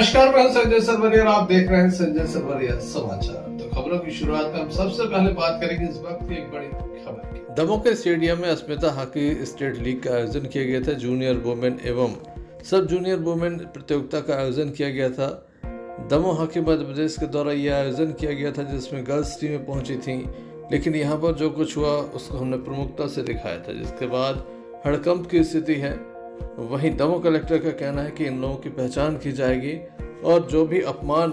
नमस्कार, मैं संजय सरवरिया और आप देख रहे हैं संजय सरवरिया समाचार। तो खबरों की शुरुआत में हम सबसे पहले बात करेंगे इस वक्त की एक बड़ी खबर की। दमोह स्टेडियम में अस्मिता हॉकी स्टेट लीग का आयोजन किया गया था। जूनियर वुमेन एवं सब जूनियर वुमेन प्रतियोगिता का आयोजन किया गया था। दमोह हॉकी मध्य प्रदेश के द्वारा यह आयोजन किया गया था, जिसमें गर्ल्स टीमें पहुंची थी। लेकिन यहाँ पर जो कुछ हुआ उसको हमने प्रमुखता से दिखाया था, जिसके बाद हड़कंप की स्थिति है। वहीं दमोह कलेक्टर का कहना है कि इन लोगों की पहचान की जाएगी और जो भी अपमान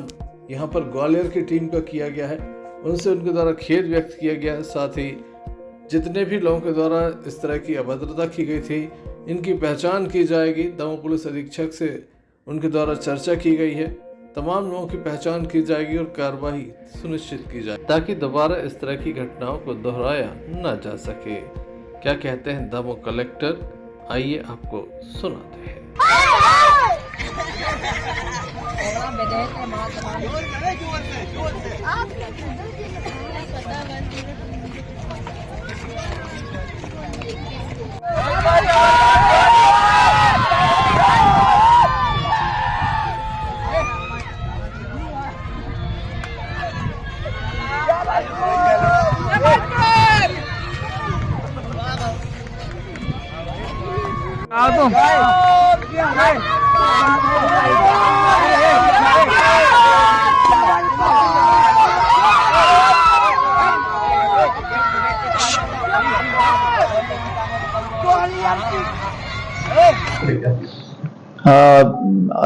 यहाँ पर ग्वालियर की टीम का किया गया है उनसे उनके द्वारा खेद व्यक्त किया गया है। साथ ही जितने भी लोगों के द्वारा इस तरह की अभद्रता की गई थी इनकी पहचान की जाएगी। दमोह पुलिस अधीक्षक से उनके द्वारा चर्चा की गई है। तमाम लोगों की पहचान की जाएगी और कार्रवाई सुनिश्चित की जाए ताकि दोबारा इस तरह की घटनाओं को दोहराया न जा सके। क्या कहते हैं दमोह कलेक्टर, आइए आपको सुनाते हैं।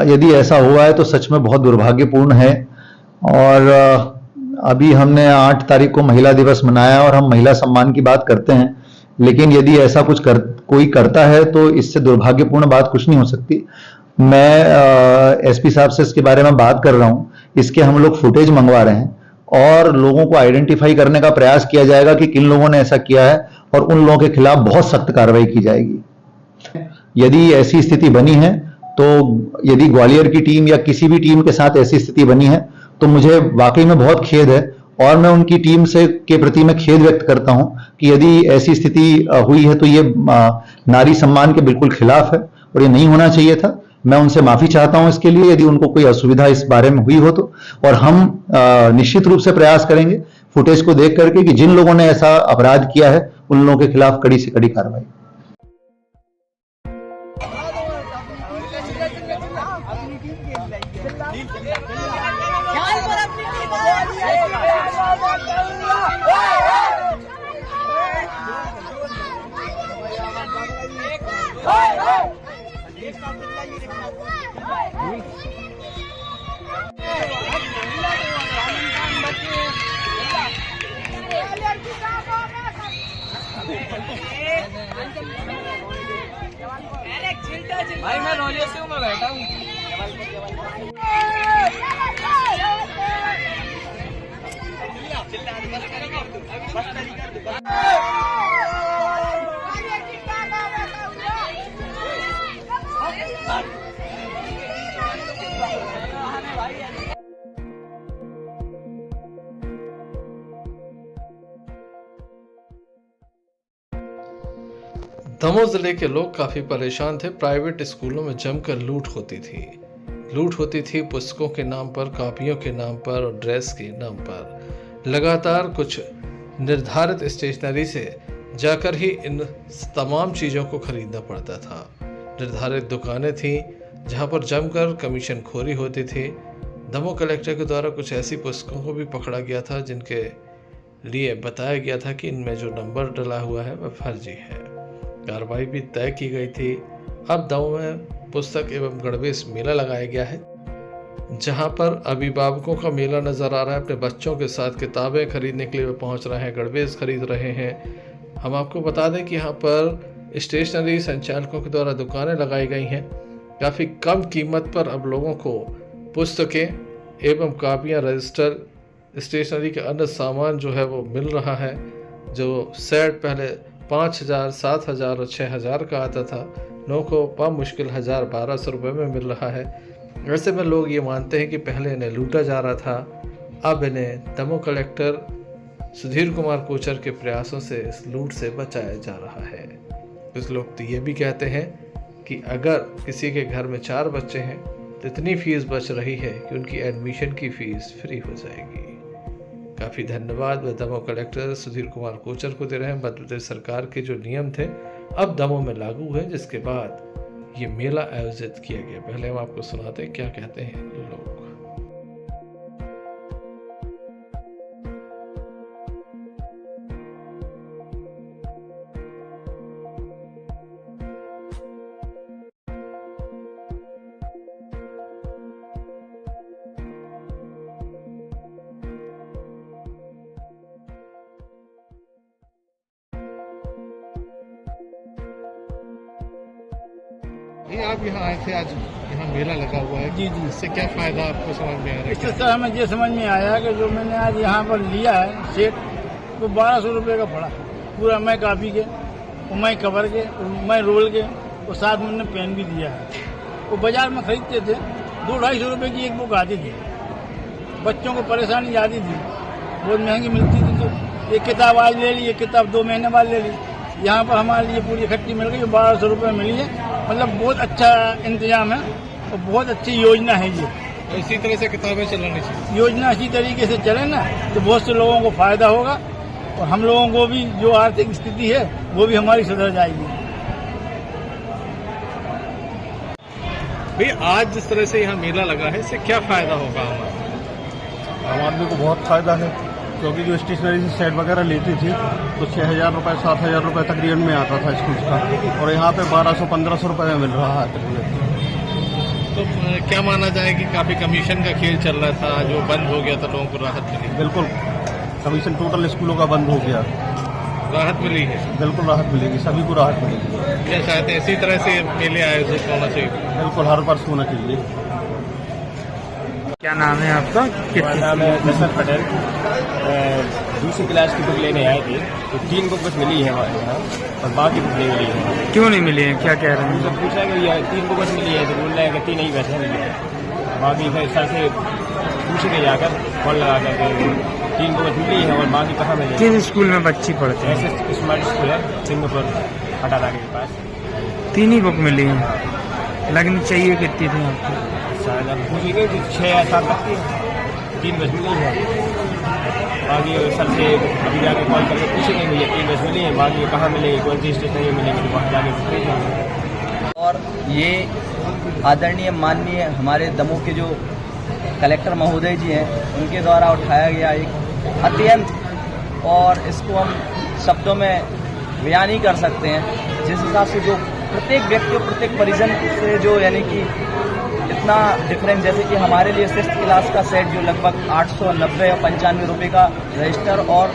यदि ऐसा हुआ है तो सच में बहुत दुर्भाग्यपूर्ण है। और अभी हमने 8 तारीख को महिला दिवस मनाया और हम महिला सम्मान की बात करते हैं, लेकिन यदि ऐसा कुछ कोई करता है तो इससे दुर्भाग्यपूर्ण बात कुछ नहीं हो सकती। मैं एसपी साहब से इसके बारे में बात कर रहा हूं। इसके हम लोग फुटेज मंगवा रहे हैं और लोगों को आइडेंटिफाई करने का प्रयास किया जाएगा कि किन लोगों ने ऐसा किया है और उन लोगों के खिलाफ बहुत सख्त कार्रवाई की जाएगी। यदि ऐसी स्थिति बनी है तो यदि ग्वालियर की टीम या किसी भी टीम के साथ ऐसी स्थिति बनी है तो मुझे वाकई में बहुत खेद है और मैं उनकी टीम से के प्रति मैं खेद व्यक्त करता हूं कि यदि ऐसी स्थिति हुई है तो ये नारी सम्मान के बिल्कुल खिलाफ है और ये नहीं होना चाहिए था। मैं उनसे माफी चाहता हूं इसके लिए, यदि उनको कोई असुविधा इस बारे में हुई हो तो। और हम निश्चित रूप से प्रयास करेंगे फुटेज को देख करके कि जिन लोगों ने ऐसा अपराध किया है उन लोगों के खिलाफ कड़ी से कड़ी कार्रवाई। भाई मैं रोजे से हूँ, मैं बैठा हूँ। दमोह जिले के लोग काफी परेशान थे। प्राइवेट स्कूलों में जमकर लूट होती थी पुस्तकों के नाम पर, कापियों के नाम पर और ड्रेस के नाम पर। लगातार कुछ निर्धारित स्टेशनरी से जाकर ही इन तमाम चीज़ों को खरीदना पड़ता था। निर्धारित दुकानें थीं जहां पर जमकर कमीशन खोरी होती थी। दमोह कलेक्टर के द्वारा कुछ ऐसी पुस्तकों को भी पकड़ा गया था जिनके लिए बताया गया था कि इनमें जो नंबर डला हुआ है वह फर्जी है। कार्रवाई भी तय की गई थी। अब दमोह में पुस्तक एवं गणवेश मेला लगाया गया है, जहां पर अभिभावकों का मेला नजर आ रहा है। अपने बच्चों के साथ किताबें खरीदने के लिए वे पहुंच रहे हैं, गणवेश खरीद रहे हैं। हम आपको बता दें कि यहाँ पर स्टेशनरी संचालकों के द्वारा दुकानें लगाई गई हैं। काफ़ी कम कीमत पर अब लोगों को पुस्तकें एवं कापियाँ, रजिस्टर, स्टेशनरी के अन्य सामान जो है वो मिल रहा है। जो सेट पहले 5,000, 7,000 और 6,000 का आता था, लोगों को कम मुश्किल 1,000-1,200 रुपये में मिल रहा है। ऐसे में लोग ये मानते हैं कि पहले इन्हें लूटा जा रहा था, अब इन्हें दमोह कलेक्टर सुधीर कुमार कोचर के प्रयासों से इस लूट से बचाया जा रहा है। कुछ लोग तो ये भी कहते हैं कि अगर किसी के घर में 4 बच्चे हैं तो इतनी फीस बच रही है कि उनकी एडमिशन की फीस फ्री हो जाएगी। काफ़ी धन्यवाद वह दमोह कलेक्टर सुधीर कुमार कोचर को दे रहे हैं। मध्य प्रदेश सरकार के जो नियम थे अब दमोह में लागू है, जिसके बाद ये मेला आयोजित किया गया। पहले हम आपको सुनाते हैं क्या कहते हैं लोग। ये आप यहाँ आए थे, आज यहाँ मेला लगा हुआ है। जी जी। इससे क्या फायदा आपको समझ में आ रहा इससे है? सर हमें ये समझ में आया कि जो मैंने आज यहाँ पर लिया है सेट, तो 1200 रुपये का पड़ा पूरा। मैं कापी के और मैं कवर के और मैं रोल के और साथ में उन्होंने पेन भी दिया है। वो बाजार में खरीदते थे 200-250 रुपये की एक बुक आती थी। बच्चों को परेशानी ज़्यादा थी, बहुत महंगी मिलती थी। तो एक किताब आज ले ली, एक किताब 2 महीने बाद ले ली। यहाँ पर हमारे लिए पूरी इकट्ठी मिल गई, 1200 रुपये मिली है। मतलब बहुत अच्छा इंतजाम है और बहुत अच्छी योजना है ये। तो इसी तरह से किताबें चलानी चाहिए। योजना इसी तरीके से चले ना तो बहुत से लोगों को फायदा होगा और हम लोगों को भी जो आर्थिक स्थिति है वो भी हमारी सुधर जाएगी। भैया आज जिस तरह से यहाँ मेला लगा है, इससे क्या फायदा होगा हमारा? आम आदमी को बहुत फायदा है, क्योंकि जो स्टेशनरी सेट वगैरह लेती थी तो 6,000 रुपये 7,000 रुपये तकरीबन में आता था स्कूल का, और यहाँ पे 1200-1500 रुपये में मिल रहा है तकरीबन। तो क्या माना जाए कि काफ़ी कमीशन का खेल चल रहा था, जो बंद हो गया था, लोगों को राहत मिली? बिल्कुल, कमीशन टोटल स्कूलों का बंद हो गया। राहत मिली है? बिल्कुल राहत मिलेगी, सभी को राहत मिलेगी। क्या चाहते हैं इसी तरह से मेले आयोजित होना चाहिए? बिल्कुल, हर वर्ष होना चाहिए। क्या नाम है आपका? मेरा नाम है दशरथ पटेल। दूसरी क्लास की बुक लेने आए थे, तो 3 बुक बस मिली है हमारे यहाँ और बाकी बुक नहीं मिली है। क्यों नहीं मिली है, क्या कह रहे हैं? उनसे पूछा कि ये 3 बुक बस मिली है, तो बोल रहे हैं कि 3 ही पैसे मिली है। बाकी फिर सर से पूछ के जाकर कॉल लगा कर 3 बुक बस मिली है और बाकी कहाँ मिली? किस स्कूल में बच्ची पढ़ते हैं? ऐसे स्मार्ट स्कूल है सिंगापुर हटादागे के पास। 3 ही बुक मिली है, लगनी चाहिए कितनी थी आपको? शायद आप पूछेंगे कि 6 या 7 तक की 3 बस मिली है। बाकी सर से अभी जाके कॉल करके पूछेंगे भैया 3 बस मिली है, बाकी कहाँ मिलेगी, कौन सी स्टेशनरी मिलेगी, वहाँ जाके पूछेंगे। और ये आदरणीय माननीय हमारे दमोह के जो कलेक्टर महोदय जी हैं, उनके द्वारा उठाया गया एक अत्यंत, और इसको हम शब्दों में बयान नहीं कर सकते हैं, जिस हिसाब से जो प्रत्येक व्यक्ति और प्रत्येक परिजन से जो यानी कि इतना डिफरेंस, जैसे कि हमारे लिए 6th क्लास का सेट जो लगभग 890 या 95 रुपये का रजिस्टर और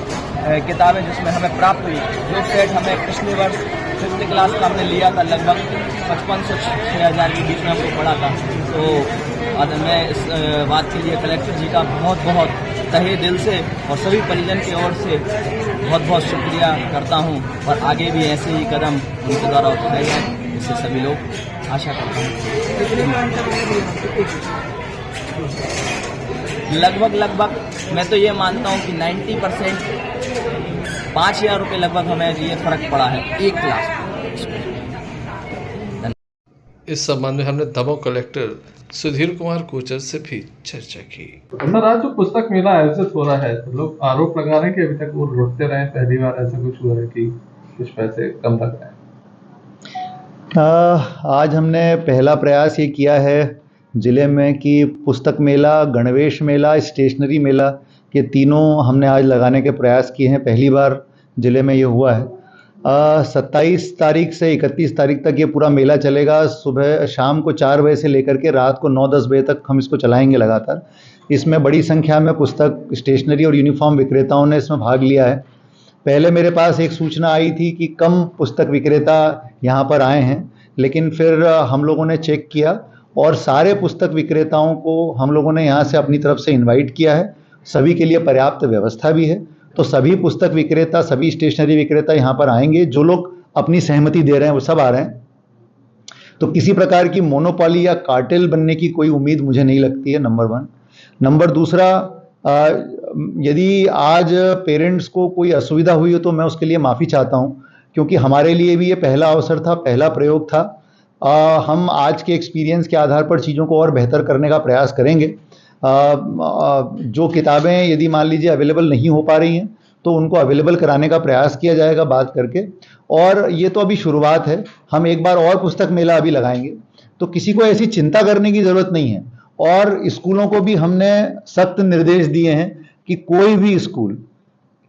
किताबें जिसमें हमें प्राप्त हुई, जो सेट हमें पिछले वर्ष 5th क्लास का हमने लिया था लगभग 5500-6000 के बीच में हमको पड़ा था। तो मैं इस बात के लिए कलेक्टर जी का बहुत बहुत तहे दिल से और सभी परिजन की ओर से बहुत बहुत शुक्रिया करता हूं, और आगे भी ऐसे ही कदम उनके द्वारा उठाए जाएं, इससे सभी लोग आशा करता हूँ। लगभग मैं तो ये मानता हूँ कि 90% 5,000 रुपये लगभग हमें ये फर्क पड़ा है एक क्लास में। इस संबंध में हमने दमोह कलेक्टर सुधीर कुमार कोचर से भी चर्चा की। सर, आज जो पुस्तक मेला आयोजित हो रहा है, तो लोग आरोप लगा रहे हैं कि अभी तक वो लौटते रहे, पहली बार ऐसा कुछ हुआ है कि कुछ पैसे कम लग रहे हैं। आज हमने पहला प्रयास ये किया है ज़िले में कि पुस्तक मेला, गणवेश मेला, स्टेशनरी मेला, ये तीनों हमने आज लगाने के प्रयास किए हैं। पहली बार ज़िले में ये हुआ है। 27 तारीख से 31 तारीख तक ये पूरा मेला चलेगा। सुबह शाम को 4 बजे से लेकर के रात को 9-10 बजे तक हम इसको चलाएंगे लगातार। इसमें बड़ी संख्या में पुस्तक, स्टेशनरी और यूनिफॉर्म विक्रेताओं ने इसमें भाग लिया है। पहले मेरे पास एक सूचना आई थी कि कम पुस्तक विक्रेता यहाँ पर आए हैं, लेकिन फिर हम लोगों ने चेक किया और सारे पुस्तक विक्रेताओं को हम लोगों ने यहाँ से अपनी तरफ से इनवाइट किया है। सभी के लिए पर्याप्त व्यवस्था भी है, तो सभी पुस्तक विक्रेता, सभी स्टेशनरी विक्रेता यहाँ पर आएंगे। जो लोग अपनी सहमति दे रहे हैं वो सब आ रहे हैं। तो किसी प्रकार की मोनोपोली या कार्टेल बनने की कोई उम्मीद मुझे नहीं लगती है, नंबर 1। नंबर 2, यदि आज पेरेंट्स को कोई असुविधा हुई हो तो मैं उसके लिए माफ़ी चाहता हूँ, क्योंकि हमारे लिए भी ये पहला अवसर था, पहला प्रयोग था। हम आज के एक्सपीरियंस के आधार पर चीज़ों को और बेहतर करने का प्रयास करेंगे। जो किताबें यदि मान लीजिए अवेलेबल नहीं हो पा रही हैं तो उनको अवेलेबल कराने का प्रयास किया जाएगा बात करके। और ये तो अभी शुरुआत है, हम एक बार और पुस्तक मेला अभी लगाएंगे, तो किसी को ऐसी चिंता करने की ज़रूरत नहीं है। और स्कूलों को भी हमने सख्त निर्देश दिए हैं कि कोई भी स्कूल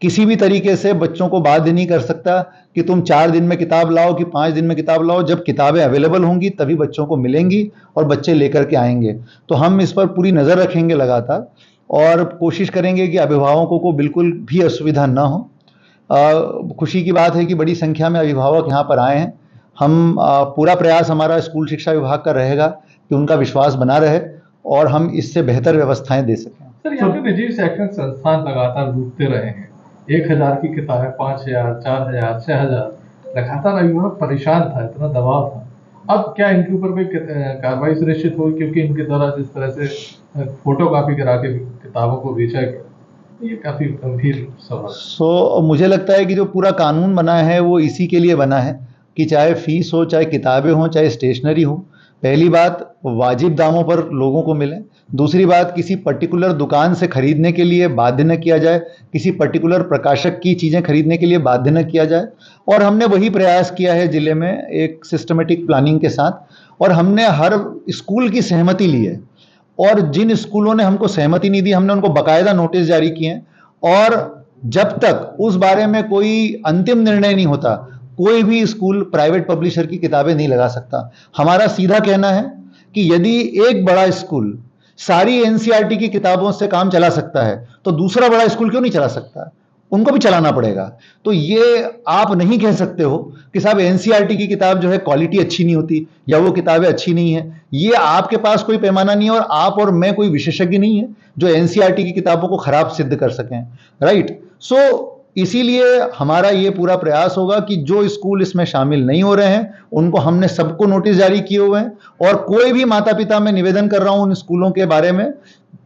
किसी भी तरीके से बच्चों को बाध्य नहीं कर सकता कि तुम 4 दिन में किताब लाओ कि 5 दिन में किताब लाओ। जब किताबें अवेलेबल होंगी तभी बच्चों को मिलेंगी और बच्चे लेकर के आएंगे। तो हम इस पर पूरी नज़र रखेंगे लगातार और कोशिश करेंगे कि अभिभावकों को बिल्कुल भी असुविधा ना हो। खुशी की बात है कि बड़ी संख्या में अभिभावक यहाँ पर आए हैं। हम पूरा प्रयास हमारा स्कूल शिक्षा विभाग का रहेगा कि उनका विश्वास बना रहे और हम इससे बेहतर व्यवस्थाएं दे सकें। सर, यहाँ पे निजी शैक्षणिक संस्थान लगातार डूबते रहे हैं। 1000 की किताबें 5000, 4000, 6000, लगातार अभिभावक परेशान था, इतना दबाव था। अब क्या इनके ऊपर कोई कार्रवाई सुनिश्चित होगी, क्योंकि इनके द्वारा जिस तरह से फोटोकॉपी करा के किताबों को बेचा गया, ये काफी गंभीर सवाल। मुझे लगता है कि जो पूरा कानून बना है वो इसी के लिए बना है कि चाहे फीस हो, चाहे किताबें हों, चाहे स्टेशनरी हो, पहली बात वाजिब दामों पर लोगों को मिले। दूसरी बात, किसी पर्टिकुलर दुकान से खरीदने के लिए बाध्य न किया जाए, किसी पर्टिकुलर प्रकाशक की चीज़ें खरीदने के लिए बाध्य न किया जाए। और हमने वही प्रयास किया है जिले में एक सिस्टमेटिक प्लानिंग के साथ। और हमने हर स्कूल की सहमति ली है और जिन स्कूलों ने हमको सहमति नहीं दी हमने उनको बाकायदा नोटिस जारी किए हैं। और जब तक उस बारे में कोई अंतिम निर्णय नहीं होता, कोई भी स्कूल प्राइवेट पब्लिशर की किताबें नहीं लगा सकता। हमारा सीधा कहना है कि यदि एक बड़ा स्कूल सारी एनसीईआरटी की किताबों से काम चला सकता है तो दूसरा बड़ा स्कूल क्यों नहीं चला सकता? उनको भी चलाना पड़ेगा। तो ये आप नहीं कह सकते हो कि साहब एनसीईआरटी की किताब जो है क्वालिटी अच्छी नहीं होती या वो किताबें अच्छी नहीं है। ये आपके पास कोई पैमाना नहीं है और आप और मैं कोई विशेषज्ञ नहीं है जो एनसीईआरटी की किताबों को खराब सिद्ध कर सकें, राइट? सो इसीलिए हमारा ये पूरा प्रयास होगा कि जो स्कूल इसमें शामिल नहीं हो रहे हैं उनको हमने सबको नोटिस जारी किए हुए हैं। और कोई भी माता पिता, मैं निवेदन कर रहा हूं उन स्कूलों के बारे में,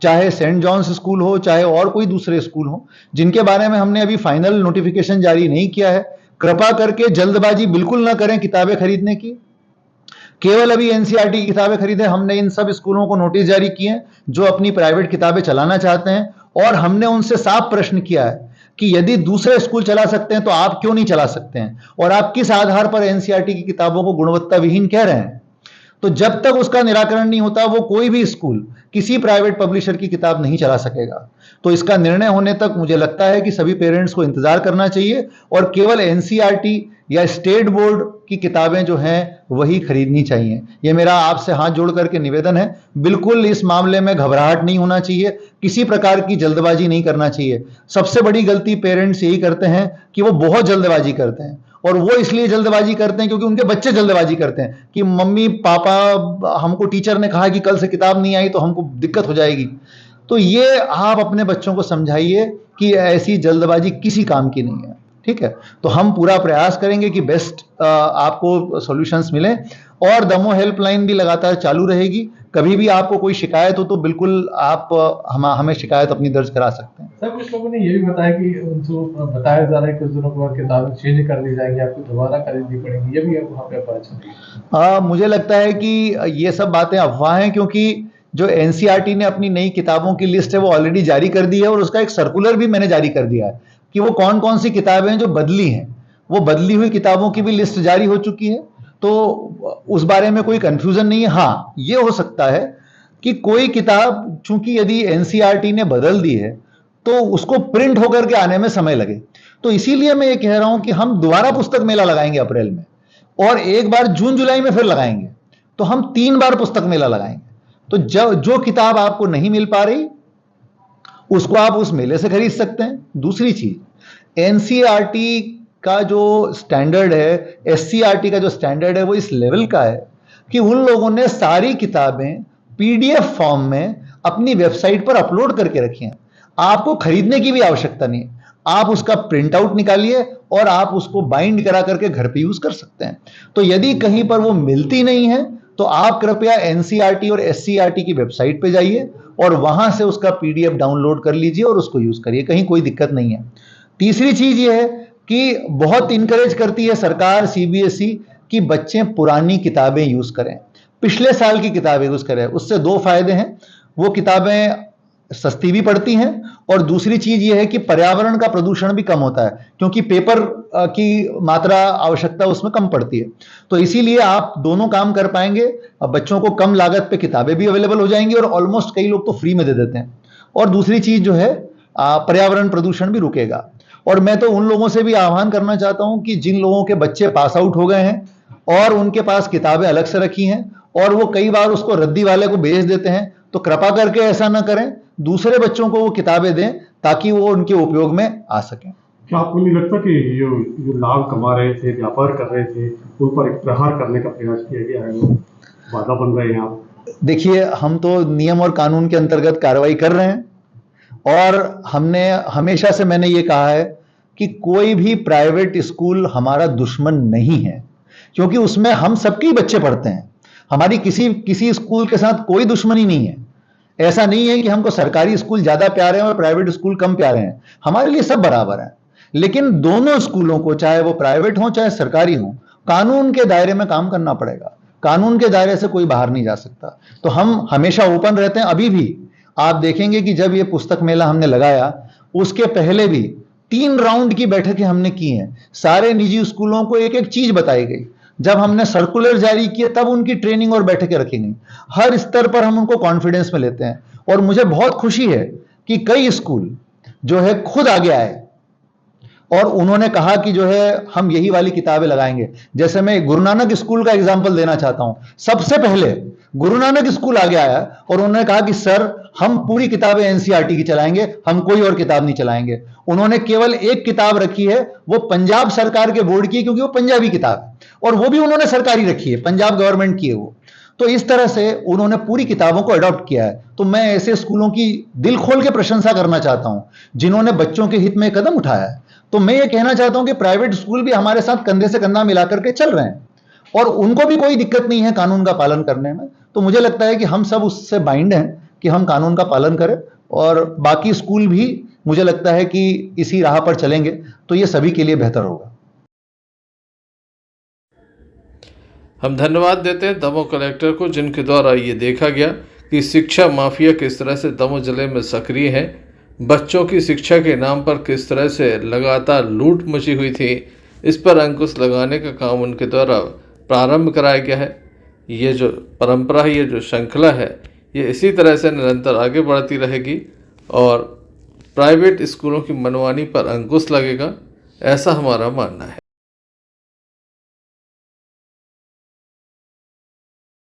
चाहे सेंट जॉन्स स्कूल हो चाहे और कोई दूसरे स्कूल हो जिनके बारे में हमने अभी फाइनल नोटिफिकेशन जारी नहीं किया है, कृपा करके जल्दबाजी बिल्कुल ना करें किताबें खरीदने की। केवल अभी एनसीईआरटी की किताबें खरीदें। हमने इन सब स्कूलों को नोटिस जारी किए हैं जो अपनी प्राइवेट किताबें चलाना चाहते हैं और हमने उनसे साफ प्रश्न किया है कि यदि दूसरे स्कूल चला सकते हैं तो आप क्यों नहीं चला सकते हैं और आप किस आधार पर एनसीईआरटी की किताबों को गुणवत्ता विहीन कह रहे हैं। तो जब तक उसका निराकरण नहीं होता वो कोई भी स्कूल किसी प्राइवेट पब्लिशर की किताब नहीं चला सकेगा। तो इसका निर्णय होने तक मुझे लगता है कि सभी पेरेंट्स को इंतजार करना चाहिए और केवल एनसीईआरटी या स्टेट बोर्ड की किताबें जो हैं वही खरीदनी चाहिए। ये मेरा आपसे हाथ जोड़ करके निवेदन है। बिल्कुल इस मामले में घबराहट नहीं होना चाहिए, किसी प्रकार की जल्दबाजी नहीं करना चाहिए। सबसे बड़ी गलती पेरेंट्स यही करते हैं कि वो बहुत जल्दबाजी करते हैं और वो इसलिए जल्दबाजी करते हैं क्योंकि उनके बच्चे जल्दबाजी करते हैं कि मम्मी पापा हमको टीचर ने कहा कि कल से किताब नहीं आई तो हमको दिक्कत हो जाएगी। तो ये आप अपने बच्चों को समझाइए कि ऐसी जल्दबाजी किसी काम की नहीं है, ठीक है? तो हम पूरा प्रयास करेंगे कि बेस्ट आपको सॉल्यूशंस मिलें और दमोह हेल्पलाइन भी लगातार चालू रहेगी। कभी भी आपको कोई शिकायत हो तो बिल्कुल आप हमें शिकायत अपनी दर्ज करा सकते हैं। सर, कुछ लोगों ने ये भी बताया कि उनको बताया जा रहा है कि कुछ दिनों के बाद किताबें चेंज कर दी जाएंगी, आपको दोबारा खरीदनी पड़ेगी, ये भी वहाँ पे अफवाह चल रही है। मुझे लगता है कि ये सब बातें अफवाह हैं क्योंकि जो एनसीईआरटी ने अपनी नई किताबों की लिस्ट है वो ऑलरेडी जारी कर दी है और उसका एक सर्कुलर भी मैंने जारी कर दिया है कि वो कौन कौन सी किताबें हैं जो बदली हैं। वो बदली हुई किताबों की भी लिस्ट जारी हो चुकी है, तो उस बारे में कोई कंफ्यूजन नहीं है। हाँ, ये हो सकता है कि कोई किताब चूंकि यदि एनसीईआरटी ने बदल दी है तो उसको प्रिंट होकर के आने में समय लगे। तो इसीलिए मैं ये कह रहा हूं कि हम दोबारा पुस्तक मेला लगाएंगे अप्रैल में और एक बार जून जुलाई में फिर लगाएंगे, तो हम 3 बार पुस्तक मेला लगाएंगे। तो जो किताब आपको नहीं मिल पा रही उसको आप उस मेले से खरीद सकते हैं। दूसरी चीज, एनसीईआरटी का जो स्टैंडर्ड है, एससीईआरटी का जो स्टैंडर्ड है वो इस लेवल का है कि उन लोगों ने सारी किताबें पीडीएफ फॉर्म में अपनी वेबसाइट पर अपलोड करके रखी हैं। आपको खरीदने की भी आवश्यकता नहीं है, आप उसका प्रिंट आउट निकालिए और आप उसको बाइंड करा करके घर पे यूज कर सकते हैं। तो यदि कहीं पर वो मिलती नहीं है तो आप कृपया एनसीईआरटी और एससीईआरटी की वेबसाइट पे जाइए और वहां से उसका पीडीएफ डाउनलोड कर लीजिए और उसको यूज करिए, कहीं कोई दिक्कत नहीं है। तीसरी चीज ये है कि बहुत इनकरेज करती है सरकार, सीबीएसई कि बच्चे पुरानी किताबें यूज करें, पिछले साल की किताबें यूज करें। उससे दो फायदे हैं, वो किताबें सस्ती भी पड़ती हैं और दूसरी चीज ये है कि पर्यावरण का प्रदूषण भी कम होता है, क्योंकि पेपर की मात्रा आवश्यकता उसमें कम पड़ती है। तो इसीलिए आप दोनों काम कर पाएंगे। अब बच्चों को कम लागत पे किताबें भी अवेलेबल हो जाएंगी और ऑलमोस्ट कई लोग तो फ्री में दे देते हैं। और दूसरी चीज जो है, पर्यावरण प्रदूषण भी रुकेगा। और मैं तो उन लोगों से भी आह्वान करना चाहता हूं कि जिन लोगों के बच्चे पास आउट हो गए हैं और उनके पास किताबें अलग से रखी हैं और वो कई बार उसको रद्दी वाले को बेच देते हैं, तो कृपा करके ऐसा ना करें, दूसरे बच्चों को वो किताबें दें ताकि वो उनके उपयोग में आ सकें। क्या आपको नहीं लगता कि जो लाभ कमा रहे थे, व्यापार कर रहे थे, उन पर एक प्रहार करने का प्रयास किया गया है, वो बाधा बन रहे हैं आप? देखिए, हम तो नियम और कानून के अंतर्गत कार्रवाई कर रहे हैं और हमने हमेशा से मैंने ये कहा है कि कोई भी प्राइवेट स्कूल हमारा दुश्मन नहीं है, क्योंकि उसमें हम सबके ही बच्चे पढ़ते हैं। हमारी किसी स्कूल के साथ कोई दुश्मनी नहीं है। ऐसा नहीं है कि हमको सरकारी स्कूल ज्यादा प्यारे हैं और प्राइवेट स्कूल कम प्यारे हैं। हमारे लिए सब बराबर हैं। लेकिन दोनों स्कूलों को, चाहे वो प्राइवेट हो चाहे सरकारी हो, कानून के दायरे में काम करना पड़ेगा। कानून के दायरे से कोई बाहर नहीं जा सकता। तो हम हमेशा ओपन रहते हैं। अभी भी आप देखेंगे कि जब ये पुस्तक मेला हमने लगाया, उसके पहले भी 3 राउंड की बैठकें हमने की हैं। सारे निजी स्कूलों को एक एक चीज बताई गई। जब हमने सर्कुलर जारी किए तब उनकी ट्रेनिंग और बैठकें रखी गई। हर स्तर पर हम उनको कॉन्फिडेंस में लेते हैं और मुझे बहुत खुशी है कि कई स्कूल जो है खुद आगे आए और उन्होंने कहा कि जो है हम यही वाली किताबें लगाएंगे। जैसे मैं गुरु नानक स्कूल का एग्जांपल देना चाहता हूं। सबसे पहले गुरु नानक स्कूल आगे आया और उन्होंने कहा कि सर, हम पूरी किताबें एनसीईआरटी की चलाएंगे, हम कोई और किताब नहीं चलाएंगे। उन्होंने केवल एक किताब रखी है, वो पंजाब सरकार के बोर्ड की, क्योंकि वो पंजाबी किताब है और वो भी उन्होंने सरकारी रखी है, पंजाब गवर्नमेंट की है वो। तो इस तरह से उन्होंने पूरी किताबों को अडॉप्ट किया है। तो मैं ऐसे स्कूलों की दिल खोल के प्रशंसा करना चाहता हूं जिन्होंने बच्चों के हित में कदम उठाया है। तो मैं ये कहना चाहता हूं कि प्राइवेट स्कूल भी हमारे साथ कंधे से कंधा मिलाकर के चल रहे हैं और उनको भी कोई दिक्कत नहीं है कानून का पालन करने में। तो मुझे लगता है कि हम सब उससे बाइंड हैं कि हम कानून का पालन करें और बाकी स्कूल भी मुझे लगता है कि इसी राह पर चलेंगे तो ये सभी के लिए बेहतर होगा। हम धन्यवाद देते हैं दमोह कलेक्टर को, जिनके द्वारा ये देखा गया कि शिक्षा माफिया किस तरह से दमोह जिले में सक्रिय है। बच्चों की शिक्षा के नाम पर किस तरह से लगातार लूट मची हुई थी, इस पर अंकुश लगाने का काम उनके द्वारा प्रारंभ कराया गया है। ये जो परंपरा है, ये जो श्रृंखला है, ये इसी तरह से निरंतर आगे बढ़ती रहेगी और प्राइवेट स्कूलों की मनमानी पर अंकुश लगेगा, ऐसा हमारा मानना है।